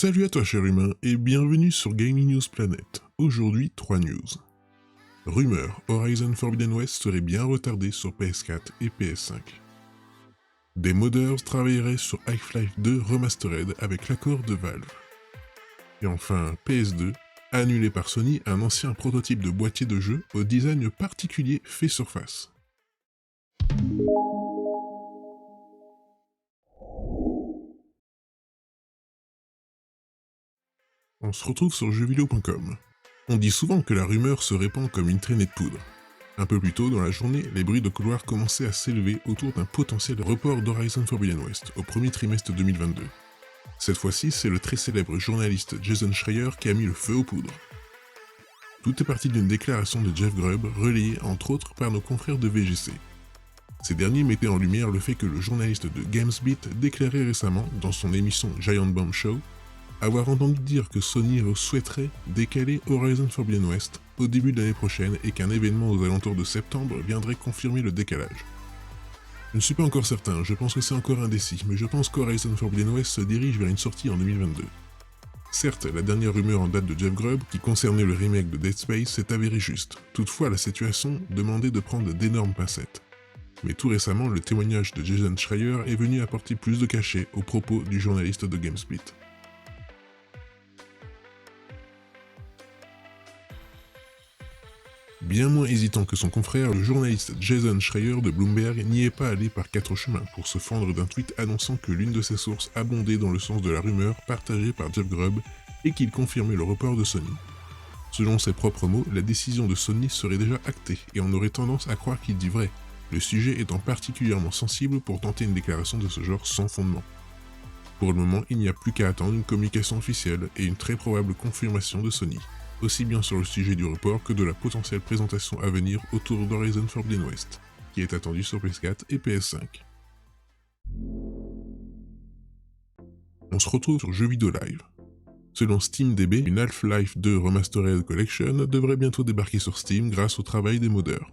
Salut à toi cher humain et bienvenue sur Gaming News Planet. Aujourd'hui 3 news. Rumeur, Horizon Forbidden West serait bien retardé sur PS4 et PS5. Des modeurs travailleraient sur Half-Life 2 Remastered avec l'accord de Valve. Et enfin PS2, annulé par Sony un ancien prototype de boîtier de jeu au design particulier fait surface. On se retrouve sur jeuxvideo.com. On dit souvent que la rumeur se répand comme une traînée de poudre. Un peu plus tôt dans la journée, les bruits de couloir commençaient à s'élever autour d'un potentiel report d'Horizon Forbidden West au premier trimestre 2022. Cette fois-ci, c'est le très célèbre journaliste Jason Schreier qui a mis le feu aux poudres. Tout est parti d'une déclaration de Jeff Grubb, relayée entre autres par nos confrères de VGC. Ces derniers mettaient en lumière le fait que le journaliste de GamesBeat déclarait récemment, dans son émission Giant Bomb Show, avoir entendu dire que Sony souhaiterait décaler Horizon Forbidden West au début de l'année prochaine et qu'un événement aux alentours de septembre viendrait confirmer le décalage. Je ne suis pas encore certain, je pense que c'est encore indécis, mais je pense qu'Horizon Forbidden West se dirige vers une sortie en 2022. Certes, la dernière rumeur en date de Jeff Grubb, qui concernait le remake de Dead Space, s'est avérée juste. Toutefois, la situation demandait de prendre d'énormes pincettes. Mais tout récemment, le témoignage de Jason Schreier est venu apporter plus de cachet aux propos du journaliste de GamesBeat. Bien moins hésitant que son confrère, le journaliste Jason Schreier de Bloomberg n'y est pas allé par quatre chemins pour se fendre d'un tweet annonçant que l'une de ses sources abondait dans le sens de la rumeur partagée par Jeff Grubb et qu'il confirmait le report de Sony. Selon ses propres mots, la décision de Sony serait déjà actée et on aurait tendance à croire qu'il dit vrai, le sujet étant particulièrement sensible pour tenter une déclaration de ce genre sans fondement. Pour le moment, il n'y a plus qu'à attendre une communication officielle et une très probable confirmation de Sony, aussi bien sur le sujet du report que de la potentielle présentation à venir autour d'Horizon Forbidden West, qui est attendu sur PS4 et PS5. On se retrouve sur Jeux Vidéo Live. Selon SteamDB, une Half-Life 2 Remastered Collection devrait bientôt débarquer sur Steam grâce au travail des modeurs.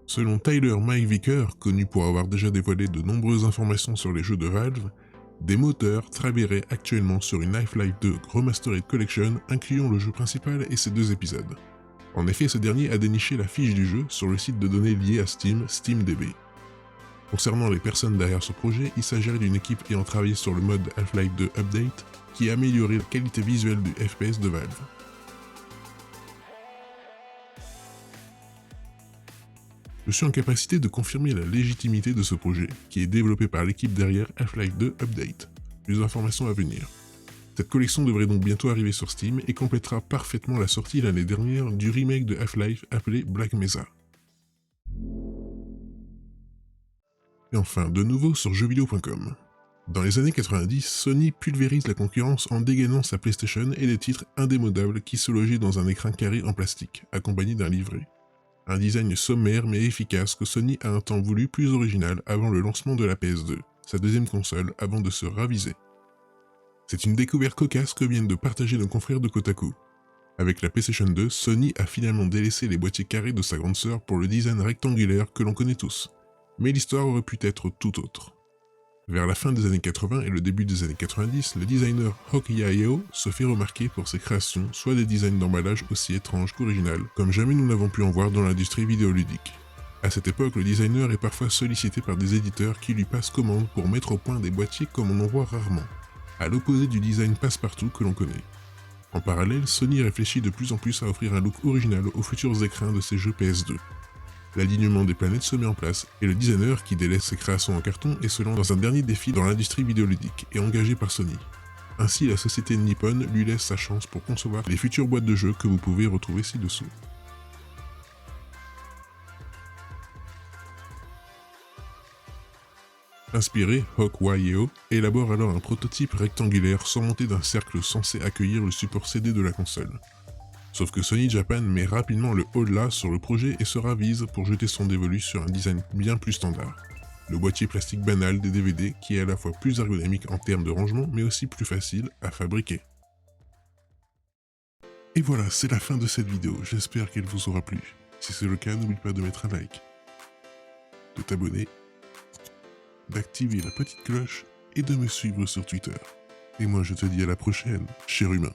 Selon Tyler Mike Vicker, connu pour avoir déjà dévoilé de nombreuses informations sur les jeux de Valve, des moteurs travailleraient actuellement sur une Half-Life 2 Remastered Collection incluant le jeu principal et ses 2 épisodes. En effet, ce dernier a déniché la fiche du jeu sur le site de données lié à Steam, SteamDB. Concernant les personnes derrière ce projet, il s'agirait d'une équipe ayant travaillé sur le mode Half-Life 2 Update qui a amélioré la qualité visuelle du FPS de Valve. Je suis en capacité de confirmer la légitimité de ce projet, qui est développé par l'équipe derrière Half-Life 2 Update. Plus d'informations à venir. Cette collection devrait donc bientôt arriver sur Steam et complétera parfaitement la sortie l'année dernière du remake de Half-Life appelé Black Mesa. Et enfin, de nouveau sur jeuxvideo.com. Dans les années 90, Sony pulvérise la concurrence en dégainant sa PlayStation et des titres indémodables qui se logeaient dans un écran carré en plastique, accompagné d'un livret. Un design sommaire mais efficace que Sony a un temps voulu plus original avant le lancement de la PS2, sa deuxième console avant de se raviser. C'est une découverte cocasse que viennent de partager nos confrères de Kotaku. Avec la PlayStation 2, Sony a finalement délaissé les boîtiers carrés de sa grande sœur pour le design rectangulaire que l'on connaît tous. Mais l'histoire aurait pu être tout autre. Vers la fin des années 80 et le début des annes 90, le designer Hawk Yayeo se fait remarquer pour ses créations, soit des designs d'emballage aussi étranges qu'originales, comme jamais nous n'avons pu en voir dans l'industrie vidéoludique. À cette époque, le designer est parfois sollicité par des éditeurs qui lui passent commande pour mettre au point des boîtiers comme on en voit rarement, à l'opposé du design passe-partout que l'on connaît. En parallèle, Sony réfléchit de plus en plus à offrir un look original aux futurs écrans de ses jeux PS2. L'alignement des planètes se met en place, et le designer qui délaisse ses créations en carton est se lance dans un dernier défi dans l'industrie vidéoludique et engagé par Sony. Ainsi, la société Nippon lui laisse sa chance pour concevoir les futures boîtes de jeux que vous pouvez retrouver ci-dessous. Inspiré, Hawk Yayeo élabore alors un prototype rectangulaire surmonté d'un cercle censé accueillir le support CD de la console. Sauf que Sony Japan met rapidement le holà sur le projet et se ravise pour jeter son dévolu sur un design bien plus standard. Le boîtier plastique banal des DVD qui est à la fois plus ergonomique en termes de rangement mais aussi plus facile à fabriquer. Et voilà, c'est la fin de cette vidéo, j'espère qu'elle vous aura plu. Si c'est le cas, n'oublie pas de mettre un like, de t'abonner, d'activer la petite cloche et de me suivre sur Twitter. Et moi je te dis à la prochaine, cher humain.